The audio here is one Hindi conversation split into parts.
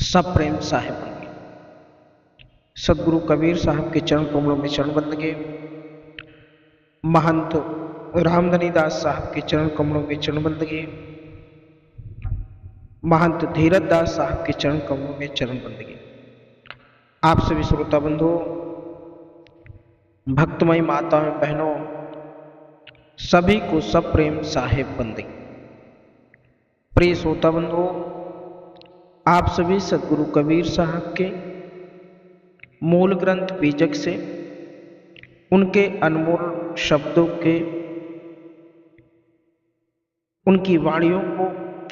सब प्रेम साहिब बन गए। सदगुरु कबीर साहब के चरण कमलों में चरण बंद गए। महंत रामधनी दास साहब के चरण कमलों में चरण बंद गए। महंत धीरज दास साहब के चरण कमलों में चरण बंद गए। आप सभी श्रोता बंधुओं, भक्तमयी माताओं बहनों, सभी को सब प्रेम साहिब बंदगी। प्रिय श्रोता बंधुओं, आप सभी सदगुरु कबीर साहब के मूल ग्रंथ बीजक से उनके अनमोल शब्दों के उनकी वाणियों को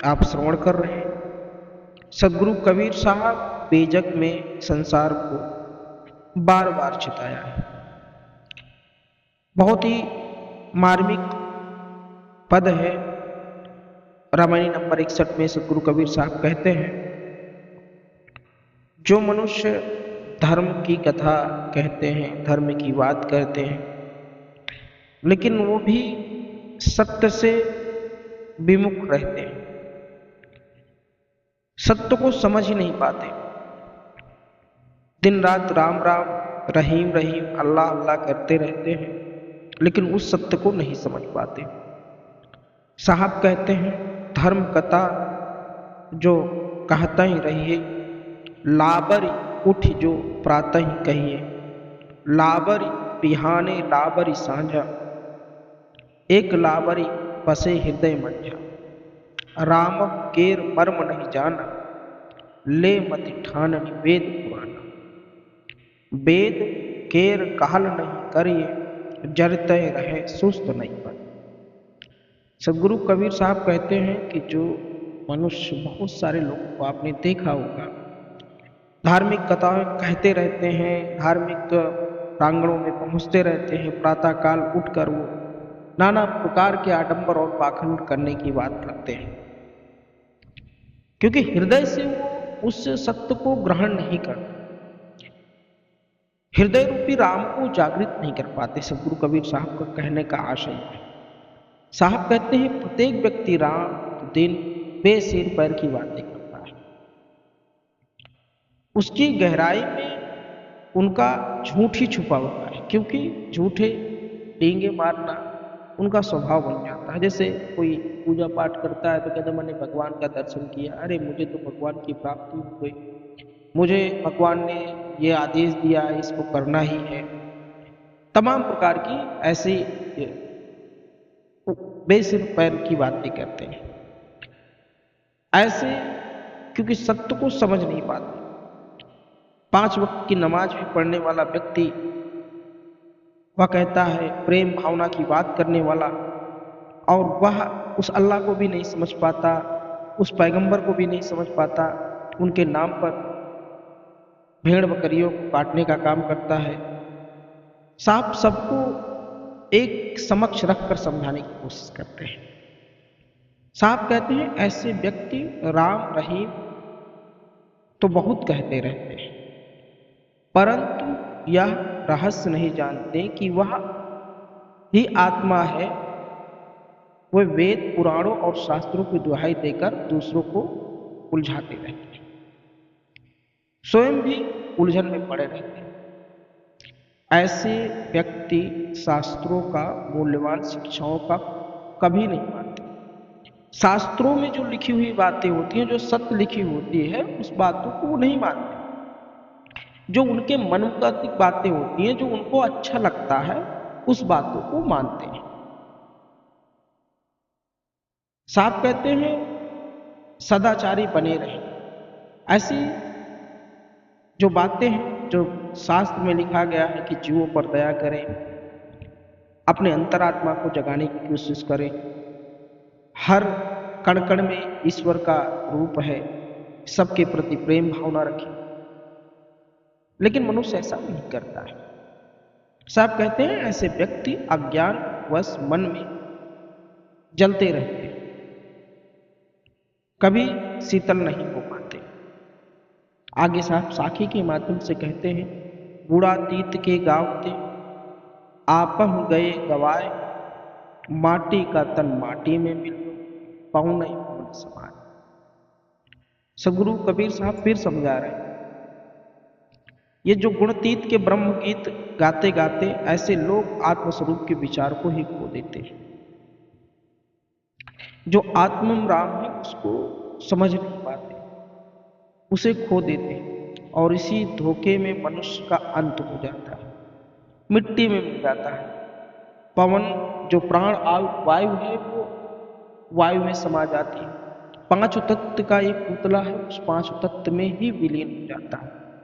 आप श्रवण कर रहे हैं। सदगुरु कबीर साहब बीजक में संसार को बार बार चिताया है। बहुत ही मार्मिक पद है। रामायणी नंबर 61 में सदगुरु कबीर साहब कहते हैं, जो मनुष्य धर्म की कथा कहते हैं, धर्म की बात करते हैं, लेकिन वो भी सत्य से विमुख रहते हैं, सत्य को समझ ही नहीं पाते, दिन रात राम राम रहीम रहीम अल्लाह अल्लाह करते रहते हैं, लेकिन उस सत्य को नहीं समझ पाते। साहब कहते हैं, धर्म कथा जो कहता ही रहिए, लाबरी उठ जो प्रातः ही कहिए, लाबरी बिहाने लाबरी सांझा, एक लाबरी बसे हृदय मंझा, राम केर मर्म नहीं जाना, ले मति ठाननि वेद पुराना, वेद केर कहल नहीं करिए, जरते रहे सुस्त नहीं पर। सदगुरु कबीर साहब कहते हैं कि जो मनुष्य, बहुत सारे लोगों को आपने देखा होगा, धार्मिक कथाएं कहते रहते हैं, धार्मिक प्रांगणों में पहुंचते रहते हैं, प्रातःकाल उठकर वो नाना प्रकार के आडंबर और पाखंड करने की बात करते हैं, क्योंकि हृदय से वो उस सत्य को ग्रहण नहीं करते, हृदय रूपी राम को जागृत नहीं कर पाते। सदगुरु कबीर साहब का कहने का आशय है। साहब कहते हैं, प्रत्येक व्यक्ति रात दिन बेसिर पैर की बातें करता है, उसकी गहराई में उनका झूठ ही छुपा हुआ है, क्योंकि झूठे डींगे मारना उनका स्वभाव बन जाता है। जैसे कोई पूजा पाठ करता है तो कहते मैंने भगवान का दर्शन किया, अरे मुझे तो भगवान की प्राप्ति हो गई, मुझे भगवान ने ये आदेश दिया है, इसको करना ही है। तमाम प्रकार की ऐसी बेसिर पैर की बातें करते हैं, ऐसे क्योंकि सत्य को समझ नहीं पाते। 5 वक्त की नमाज भी पढ़ने वाला व्यक्ति, वह कहता है प्रेम भावना की बात करने वाला, और वह उस अल्लाह को भी नहीं समझ पाता, उस पैगंबर को भी नहीं समझ पाता, उनके नाम पर भेड़ बकरियों को काटने का काम करता है। साहब सबको एक समक्ष रखकर समझाने की कोशिश करते हैं। साहब कहते हैं, ऐसे व्यक्ति राम रहीम तो बहुत कहते रहते हैं, परंतु यह रहस्य नहीं जानते कि वह ही आत्मा है। वे वेद पुराणों और शास्त्रों की दुहाई देकर दूसरों को उलझाते रहते हैं, स्वयं भी उलझन में पड़े रहते हैं। ऐसे व्यक्ति शास्त्रों का मूल्यवान शिक्षाओं का कभी नहीं मानते। शास्त्रों में जो लिखी हुई बातें होती हैं, जो सत्य लिखी होती है, उस बातों को वो नहीं मानते। जो उनके मनोगत बातें होती हैं, जो उनको अच्छा लगता है, उस बातों को मानते हैं। साहब कहते हैं, सदाचारी बने रहे। ऐसी जो बातें हैं, जो शास्त्र में लिखा गया है कि जीवों पर दया करें, अपने अंतरात्मा को जगाने की कोशिश करें, हर कण कण में ईश्वर का रूप है, सबके प्रति प्रेम भावना रखें, लेकिन मनुष्य ऐसा नहीं करता है। साहब कहते हैं, ऐसे व्यक्ति अज्ञान वश मन में जलते रहते हैं, कभी शीतल नहीं हो पाते। आगे साहब साखी के माध्यम से कहते हैं, गुणातीत के गावते आपह गए गवाए, माटी का तन माटी में मिल, पौन पौन समान। सदगुरु कबीर साहब फिर समझा रहे हैं, ये जो गुणतीत के ब्रह्म गीत गाते गाते ऐसे लोग आत्मस्वरूप के विचार को ही खो देते हैं। जो आत्मम राम है उसको समझ नहीं पाते, उसे खो देते हैं और इसी धोखे में मनुष्य का अंत हो जाता है, मिट्टी में मिल जाता है। पवन जो प्राण वायु है वो वायु में समा जाती है, पांच तत्व का एक पुतला है, उस पांच तत्व में ही विलीन हो जाता है।